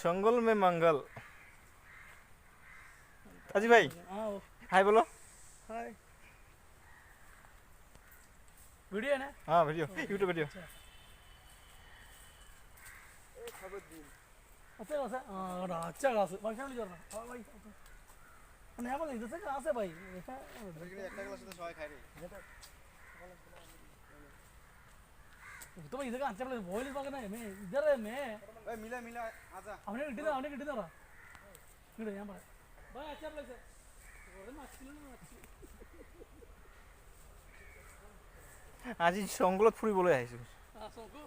जंगल में मंगल। अजी भाई हाय बोलो। हाय वीडियो है ना? हाँ वीडियो यूट्यूब वीडियो। अच्छा क्लास भाई फैमिली जोड़ना हाँ भाई नया बोल इधर से क्लास है भाई ऐसा একটা ক্লাসে তো সবাই খায় রে तो भाई इधर का अच्छा प्लेस बॉयल इस बार ना मैं इधर है मैं भाई मिला मिला आजा हमने गिट्टी ना रहा गिट्टी यहाँ पर भाई अच्छा प्लेस है और ना अच्छी ना अच्छी आज ही जंगलत फुरी बोले आइছো। हाँ सोको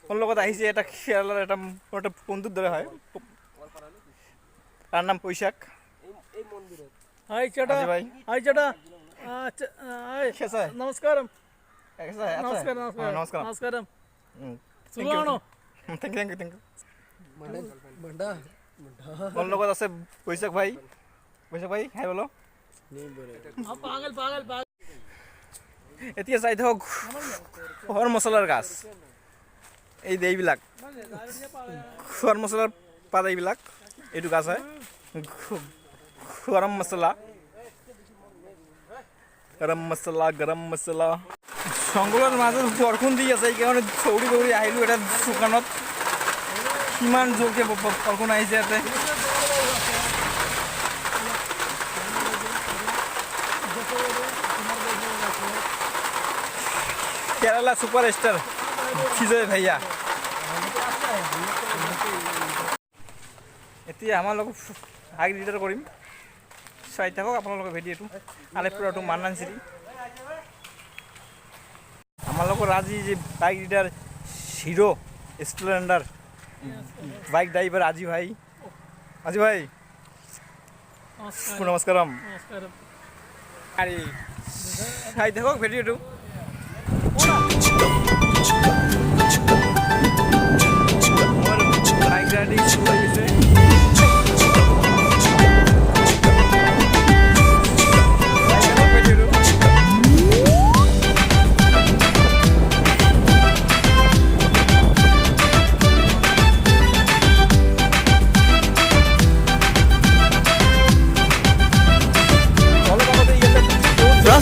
ওর লগত আহিছে এটা খেলার এটা ওটা বন্ধুর ধরে হয় তার নাম পৈশাক এই মন্দিরে हाय चटा भाई हाय चटा हाय कैसा है नमस्कारम कैसा है नमस्कार नमस्कार नमस्कार नमस्कारम सुगानो थैंक यू मंडा ওর লগত আছে পৈশাক ভাই হাই বলো। आप पागल पागल पागल এতিয়া চাই থাকক খোৱাৰ মছলাৰ গাছ এই যে এইবিলাক খোৱাৰ মছলাৰ পাত এইবিলাক এইটো গাছ হয় গৰম মছলা জংঘলৰ মাজত বৰষুণ দি আছে সেইকাৰণে দৌৰি দৌৰি আহিলোঁ এটা দোকানত কিমান জোৰকৈ বৰষুণ আহিছে ইয়াতে केरला सुपरस्टार विजय भैया এতিয়া আমালোক আগ ৰিডাৰ কৰিম চাই থাকক আপোনালোকৰ ভিডিঅ'টো আলেপুৰা টু মান্নানচিৰি আমালোকৰ আজি যে bike rider Hero Splendor bike driver আজি ভাই নমস্কাৰম আৰে চাই থাকক ভিডিঅ'টো বাইক ৰাইডিং শুৰু হয়ে গেছে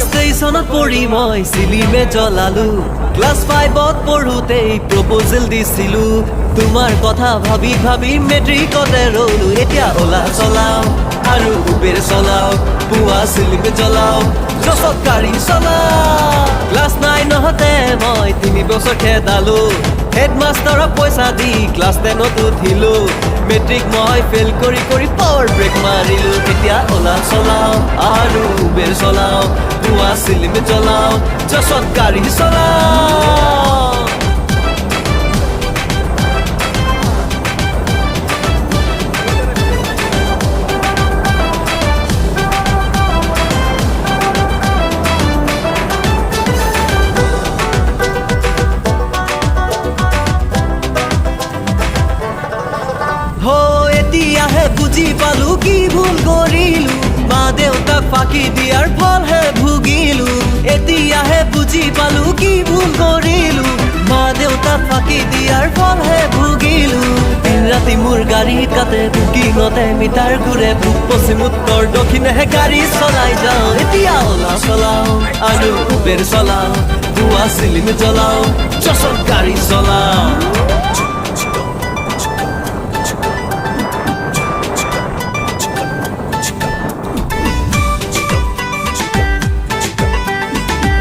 স্টেশনত পৰি মই চিলিমে জ্বলালো ক্লাছ 5ত পঢ়োতেই প্ৰপ'জেল দিছিলো তোমাৰ কথা ভাবি ভাবি মেট্ৰিকতে ৰলো এতিয়া ওলা চলাও আৰু উবেৰ চলাও পুৱা চিলিমে জ্বলাও জছত গাড়ী চলাও ক্লাছ 9তে মই 3 বছৰ খেদালো হেডমাষ্টাৰক পইচা দি ক্লাছ 10ত উঠিলো মেট্ৰিক মই ফেল কৰি কৰি পাৱাৰ ব্ৰেক মাৰিলো এতিয়া ওলা চলাও আৰু উবেৰ চলাও পুৱা চিলিমে জ্বলাও জছত গাড়ী চলাও বুজি পালো কি ভুল কৰিলো মা দেউতাক ফাঁকি দিয়াৰ ফলহে ভুগিলো এতিয়াহে বুজি পালো কি ভুল কৰিলো মা দেউতাক ফাঁকি দিয়াৰ ফলহে ভুগিলো ৰাতি মোৰ গাড়ী কাটে বুকিঙতে মিটাৰ ঘূৰে পূব পশ্চিম উত্তৰ দক্ষিণেহে গাড়ী চলাই যাওঁ এতিয়া ওলা চলাও আৰু উবেৰ চলাও ধোৱা চিলিম জ্বলাও চচত গাড়ী চলাও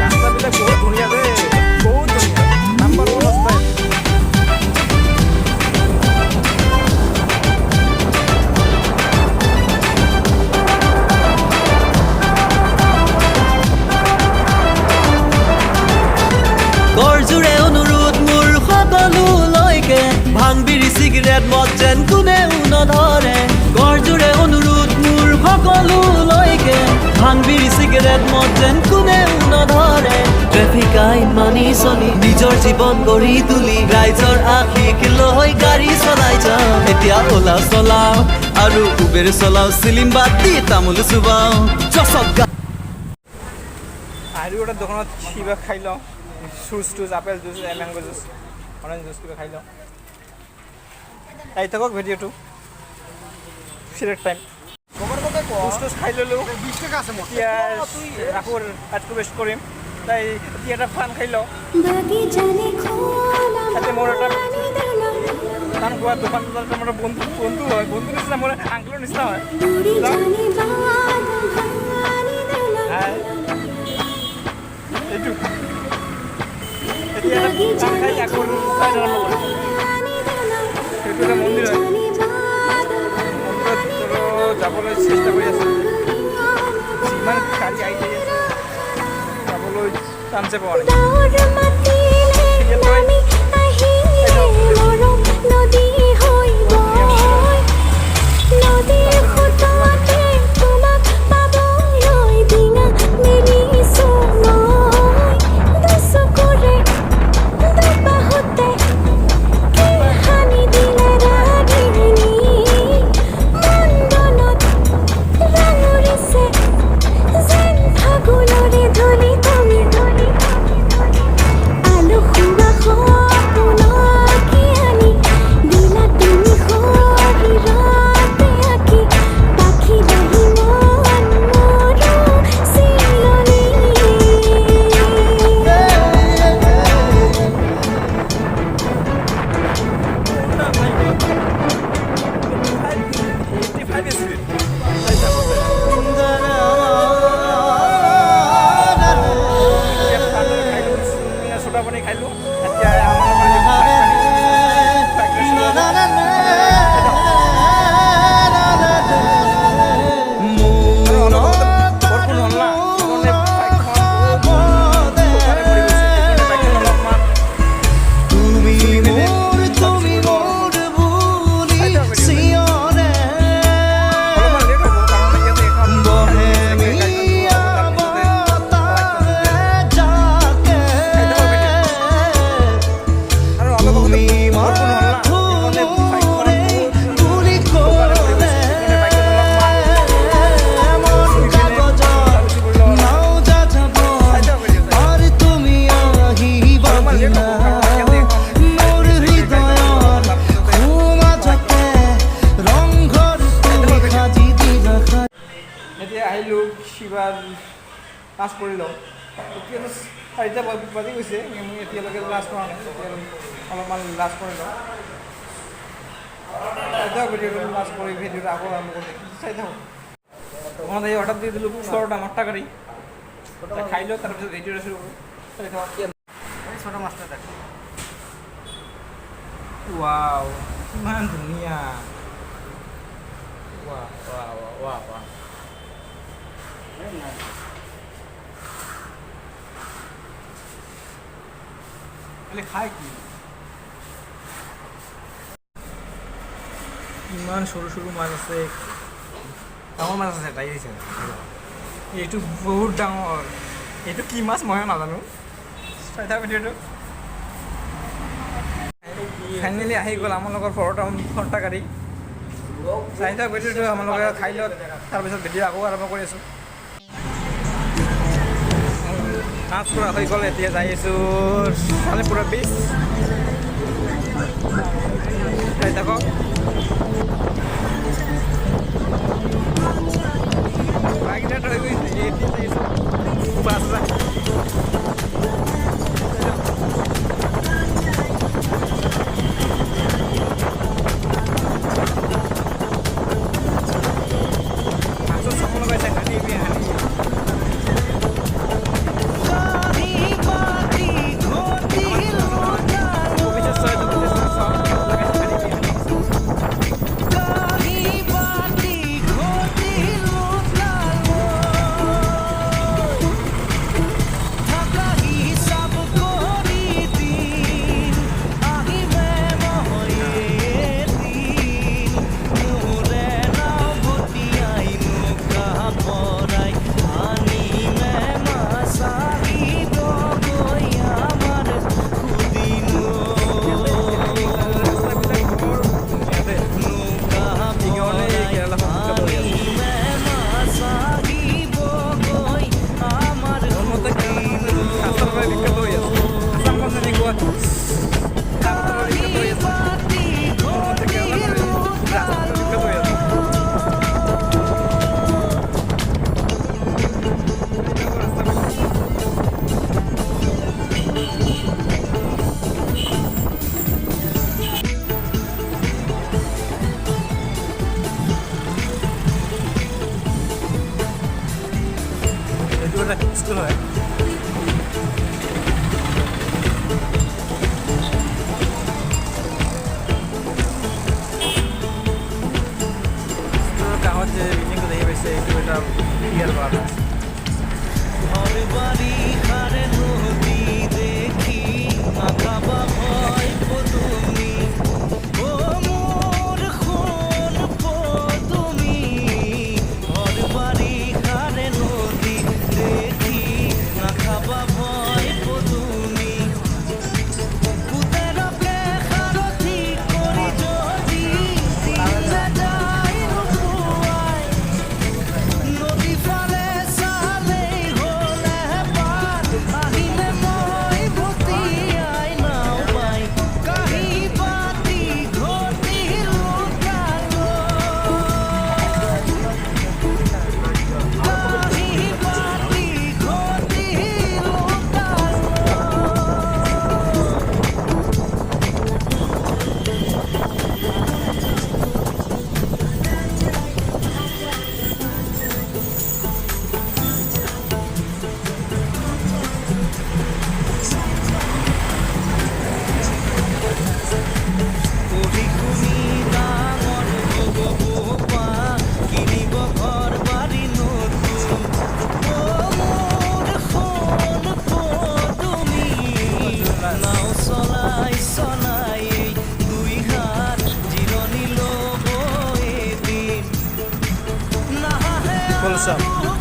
ৰাস্তাবিলাক বহুত ধুনীয়া দেই বহুত ধুনীয়া নাম্বাৰ 1 ৰাস্তা গৰজোৰে অনুৰোধ মোৰ সকলোলৈকে ভাং বিৰি চিগাৰেট মদ যেন কোনেও নধৰে গৰজোৰে অনুৰোধ মোৰ সকলোলৈকে ভাং বিৰি চিগাৰেট মদ যেন কোনেও নধৰে ট্ৰেফিক আইন মানি চলি নিজৰ জীৱন গঢ়ি তুলি ৰাইজৰ আশীষ লৈ গাড়ী চলাই যাওঁ এতিয়া ওলা চলাও আৰু উবেৰ চলাও চিলিম বাদ দি তামোল চুবাও চচত আৰু এটা দোকানত কিবা খাই লওঁ জুচ টুচ apple juice mango juice orange juice কিবা খাই লওঁ আহি থাকক ভিডিঅ'টো চিলেক্ট টাইম জুচ টুচ খাই ল'লোঁ 20 টাকা আছে মোৰ এতিয়া আকৌ ৰাতিটো ৱেষ্ট কৰিম তাই এতিয়া এটা ফান খাই লওঁ তাতে মোৰ এটা কাম কৰা দোকানদাৰ মোৰ বন্ধু হয় বন্ধু নিচিনা মোৰ আংকলৰ নিচিনা হয় এইটো এতিয়া এটা খাই আকৌ খাই আৰম্ভ কৰিম সেইটো এটা মন্দিৰ হয় মন্দিৰত যাবলৈ চেষ্টা কৰি আছোঁ যিমান গাড়ী আহি আছে যাবলৈ চান্সে পোৱা নাই লাঞ্চ কৰি লওঁ এতিয়াতো 4টা বাজি গৈছে মই এতিয়ালৈকে লাঞ্চ কৰা নাই অলপমান লাঞ্চ কৰি লওঁ ভিডিঅ'টো লাঞ্চ কৰি ভিডিঅ'টো আকৌ আৰম্ভ কৰি চাই থাকোঁ মই এই অৰ্ডাৰ দি দিলোঁ ছটা মাছটা কাৰি খাই লওঁ তাৰপিছত ভিডিঅ'টো শুৰু কৰোঁ চাই থাকক ছোট মাছটা দেখ ৱাও কিমান ধুনীয়া ৱাও ৱাও ৱাও ৱাও খাই কি ইমান সৰু সৰু মাছ আছে ডাঙৰ মাছ আছে তাই দিছে এইটো বহুত ডাঙৰ এইটো কি মাছ মই নাজানো চাই থাক ভিডিঅ'টো ফাইনেলি আহি গ'ল আমাৰ লগৰ পৰঠা কাৰি চাই থাক ভিডিঅ'টো আমাৰ লগে খাই লওঁ তাৰপিছত ভিডিঅ' আকৌ আৰম্ভ কৰি আছোঁ লাঞ্চ কৰা হৈ গ'ল এতিয়া যাই আছোঁ চালিপুৰা বীচ চাই থাকক Magnet হৈ গৈছে স্কুল হয় গাঁৱত যে বিল্ডিংটো দেখি পাইছে এইটো এটা ইয়াৰ পৰা Wellcome.